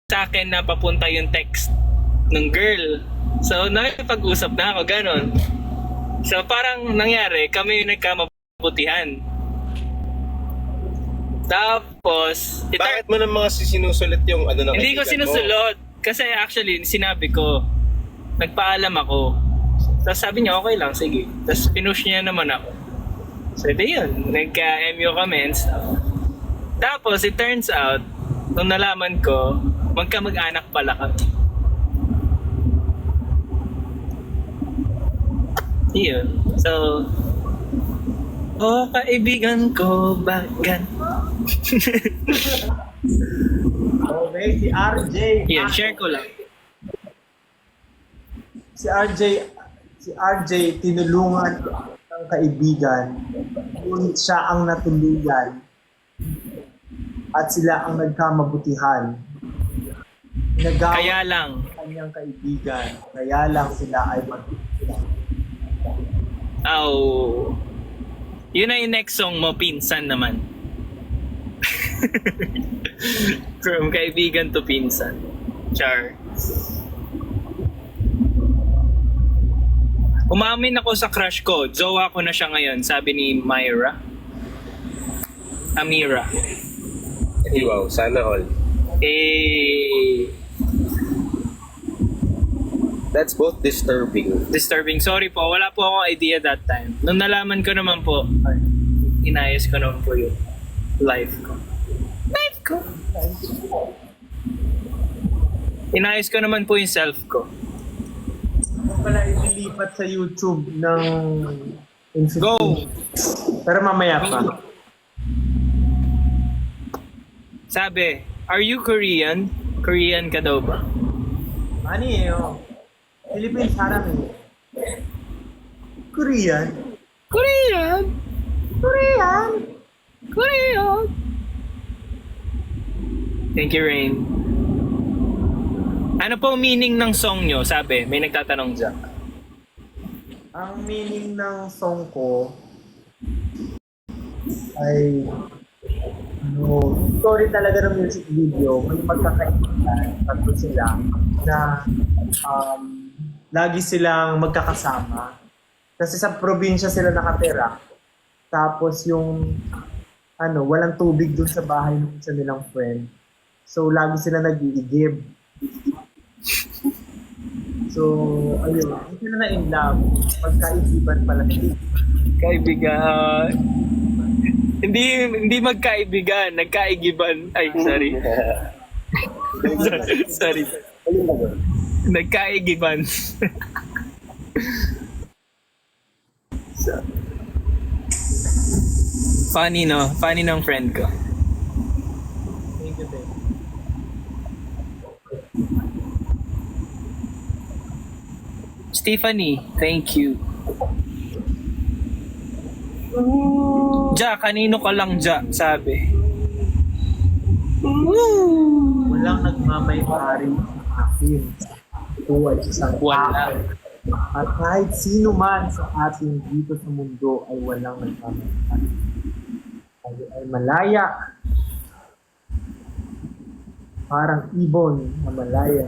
sa akin na papunta yung text ng girl. So, nakipag-usap na ako, ganon. So, parang nangyari, kami yung nagkamabutihan. Tapos, Bakit mo ng mga sinusulit yung ano na hindi ko kaibigan mo? sinusulot. Kasi actually, sinabi ko, nagpaalam ako. Tapos sabi niya, okay lang, sige. Tapos pinush niya naman ako. So, ito yun. Nagka-MU kami and stuff. Tapos, it turns out, nung nalaman ko, magkamag-anak pala kami. Yun. So, oh, kaibigan ko, bagan. Okay, si RJ. Yun, share ko lang. Si RJ tinulungan ng kaibigan. Yun siya ang natuluyan. At sila ang nagkamabutihan. Nagawa Kaya lang, ng kanyang kaibigan. Kaya lang sila ay magtutulungan. yun na yung next song mo, pinsan naman. From kaibigan to pinsan. Char. Umamin ako sa crush ko. Jowa ko na siya ngayon, sabi ni Myra. Amira. Wow, sana all. That's both disturbing. Disturbing. Sorry po, wala po akong idea that time. Nung nalaman ko naman po, inayos ko naman po yung life ko. Inayos ko naman po yung self ko. Kung pala ililipat sa YouTube ng Go! Pero mamaya pa. Sabi, are you Korean? Korean ka daw ba? Ano yun? Philippines harap eh. Korean? Korean! Korean? Korean! Thank you, Rain. Ano po meaning ng song nyo? Sabi, may nagtatanong dyan. Ang meaning ng song ko ay story talaga ng music video. May magkakaibigan, tatlo sila na lagi silang magkakasama. Kasi sa probinsya sila nakatira. Tapos yung walang tubig dun sa bahay ng isa nilang friend. So lagi sila nag-iigib. So, ayun. Hindi sila na in love. Magkaibigan pala. Kaibigan. Hindi magkaibigan, nagkaigiban. Ay, sorry. sorry. Nagkaigiban. Funny, no? Funny ng friend ko. Thank you, babe. Stephanie, thank you. Ja, kanino ka lang, Ja? Sabi. Walang nagmamay-ari sa akin. Ito ay isang Wala. tao. At kahit sino man sa atin dito sa mundo ay walang nagmamay-ari. Tayo ay malaya. Parang ibon na malaya.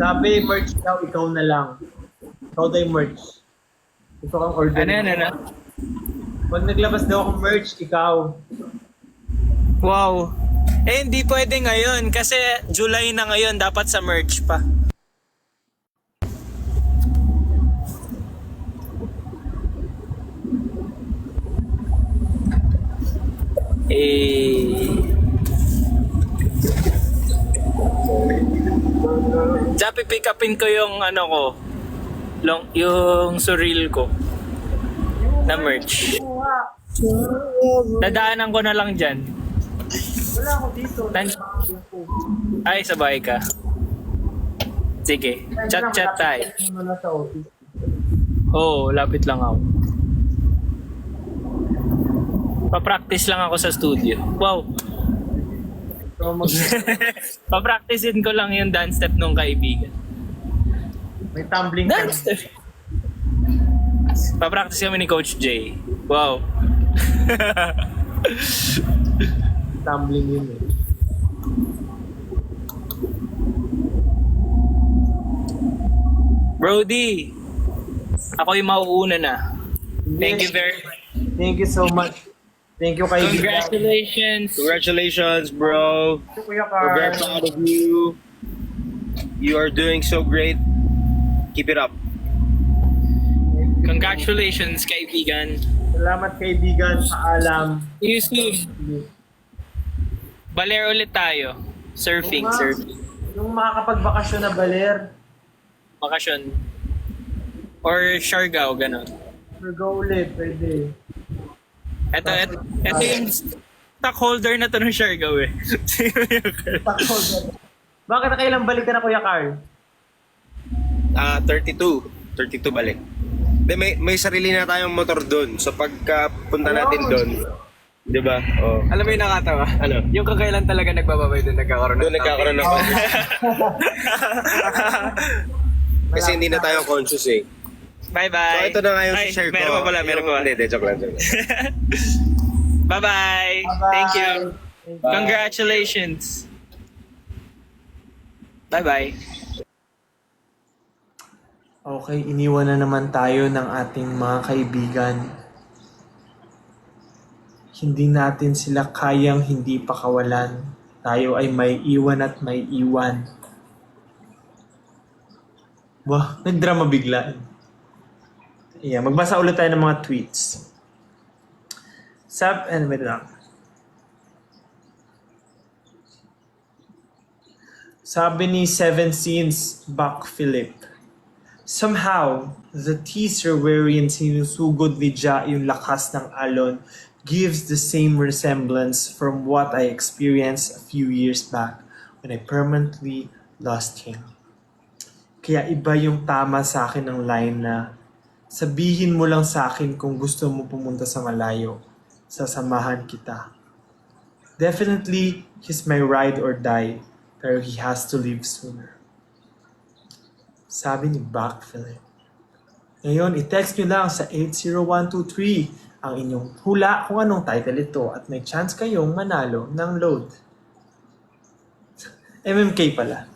Sabi, merch daw, ikaw na lang. Ikaw daw yung merch. Gusto kang order. Ano? Pag naglabas daw akong merch, ikaw. Wow. Eh, hindi pwede ngayon kasi July na ngayon, dapat sa merch pa. Japi, pick upin ko yung yung surreal ko na merch. Dadaanan ko na lang dyan. Wala ako dito. Ay, sabay ka. Sige, chat tayo. Wala sa office. Oo, lapit lang ako. Pa-practice lang ako sa studio. Wow. So, Pa-practicein ko lang yung dance step nung kaibigan. may tumbling ka. Dance step. Pa-practice kami ni Coach Jay. Wow. Tumbling yun eh. Brody, ako yung mauuna na. Thank you very much. Thank you so much. Thank you, kaibigan. Congratulations. Congratulations, bro. Thank you, Kuya We're very Carl. proud of you. You are doing so great. Keep it up. Congratulations, kaibigan. Salamat, kaibigan. Paalam. See you soon. Baler ulit tayo. Surfing, Oo nga. surfing. Yung makakapagbakasyon na baler, Bakasyon. Or Siargao, ganon. go ulit, pwede. Ito yung stockholder na to ng Siargao eh. Sino yung Bakit nakailang balik ka na, Kuya Carl? 32. 32 balik. De, may sarili na tayong motor doon. So pagkapunta natin doon, di ba? Oh. Alam mo yung nakatawa? Ano? Yung kakailan talaga nagbababay doon nagkakaroon Doon nagkakaroon ng Kasi hindi na tayo conscious eh. Bye-bye. So ito na nga yung Ay, share ko. meron pa pala, meron pa. Hindi, joke lang. Joke lang. Bye-bye. Bye-bye. Thank you. Thank you. Congratulations. Bye-bye. Okay, iniwan na naman tayo ng ating mga kaibigan. Hindi natin sila kayang hindi pakawalan. Tayo ay may iwan at may iwan. Wah, nagdrama bigla. Yeah, magbasa ulit tayo ng mga tweets. Wait lang. Sabi ni Seven Scenes, Buck Philip. Somehow, the teaser wherein sinusugod ni Ja yung lakas ng alon gives the same resemblance from what I experienced a few years back when I permanently lost him. Kaya iba yung tama sa akin ng line na sabihin mo lang sa akin kung gusto mo pumunta sa malayo. Sasamahan kita. Definitely, he's my ride or die, pero he has to leave sooner. Sabi ni Buck Philip. Ngayon, i-text nyo lang sa 80123 ang inyong hula kung anong title ito at may chance kayong manalo ng load. MMK pala.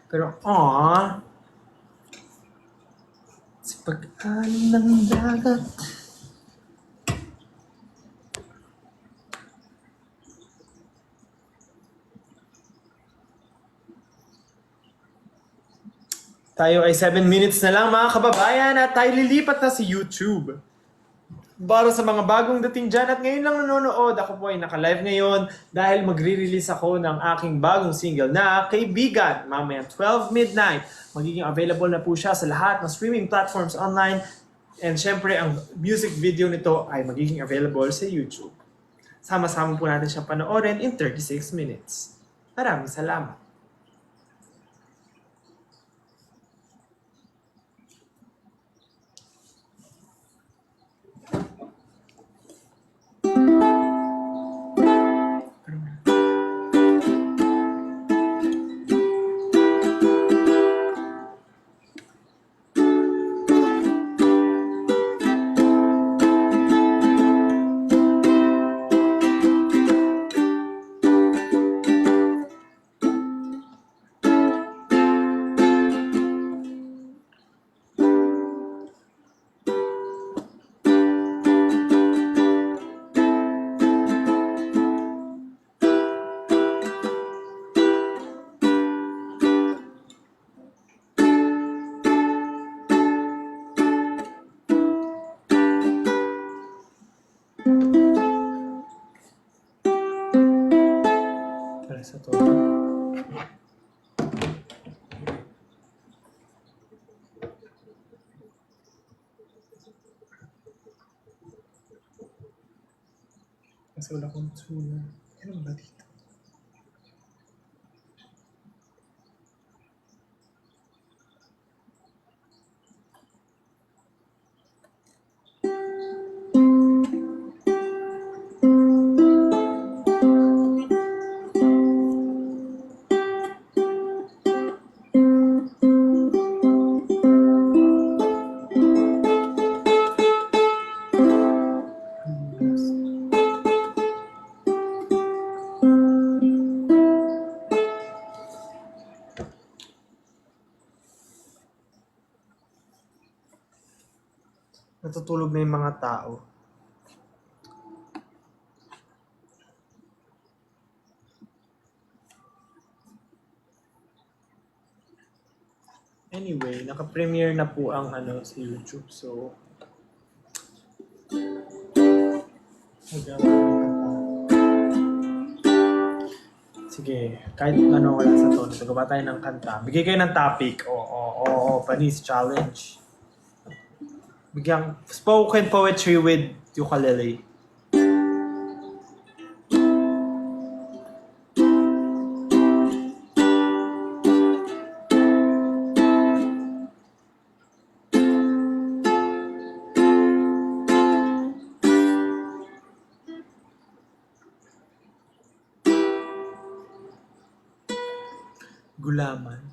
Pero, sa pag-alim ng dagat. Tayo ay 7 minutes na lang mga kababayan at tayo lilipat na sa YouTube. Para sa mga bagong dating dyan at ngayon lang nanonood, ako po ay naka-live ngayon dahil magre-release ako ng aking bagong single na Kaibigan. Mamaya 12 midnight. Magiging available na po siya sa lahat ng streaming platforms online. And syempre, ang music video nito ay magiging available sa YouTube. Sama-sama po natin siya panoorin in 36 minutes. Maraming salamat. Sa to. Kasi wala akong tuna. Ano ba dito? Natutulog na yung mga tao. Anyway, naka-premiere na po ang sa YouTube. So, magawa ng kanta. Sige, kahit ano wala sa tono, nagawa tayo ng kanta. Bigay kayo ng topic. Panis challenge. Bigyan spoken poetry with ukulele. Gulaman.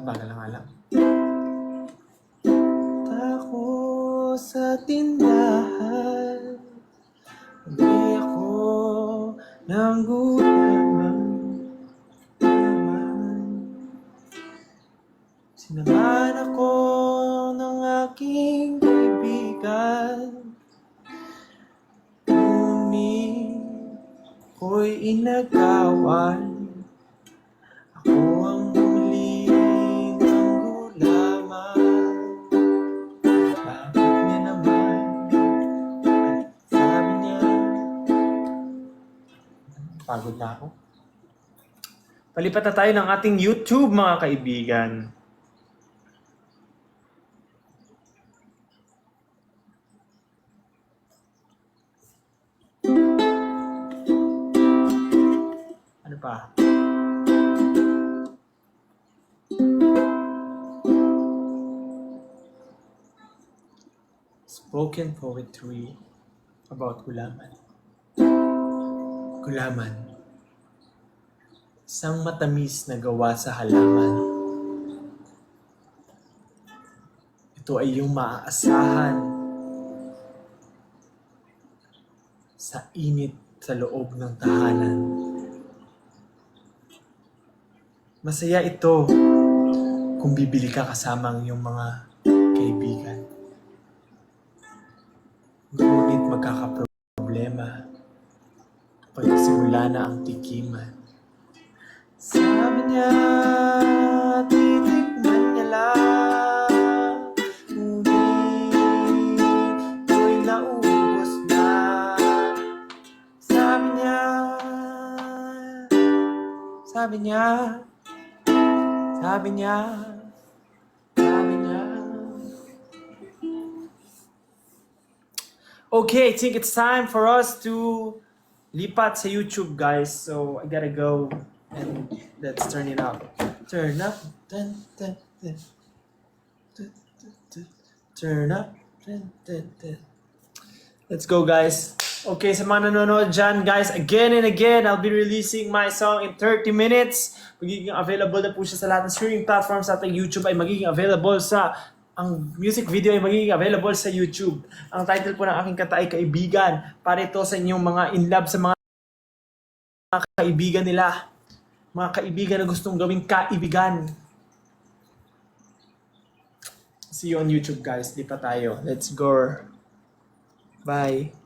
Bagal lang alam. Tako sa tindahan, hindi ako ng gulaman. Sinamahan ako ng aking kaibigan, ngunit ako'y inagawan. Ako ang huli ng gulaman. Bakit niya naman? Sabi niya. Pagod na ako. Palipat na tayo ng ating YouTube, mga kaibigan. Ano pa? Spoken poetry about gulaman. Gulaman. Isang matamis na gawa sa halaman. Ito ay yung maaasahan sa init sa loob ng tahanan. Masaya ito kung bibili ka kasama ang iyong mga kaibigan. Ngunit magkakaproblema kapag simula na ang tikiman. Sabi niya, titikman niya lang, ngunit ako'y naubos na. Sabi niya, sabi niya, sabi niya, sabi niya. Okay, I think it's time for us to lipat sa YouTube, guys. So I gotta go and let's turn it up. Turn up, dun, dun, dun. Dun, dun, dun. Turn up, dun, dun, dun. Let's go, guys. Okay, sa mga nanonood dyan, guys, again and again, I'll be releasing my song in 30 minutes. Magiging available na po siya sa lahat ng streaming platforms sa ating YouTube ay magiging available ang music video ay magiging available sa YouTube. Ang title po ng aking kanta ay Kaibigan. Para ito sa inyong mga in love sa mga kaibigan nila. Mga kaibigan na gustong gawing kaibigan. See you on YouTube, guys. Lipat tayo. Let's go. Bye.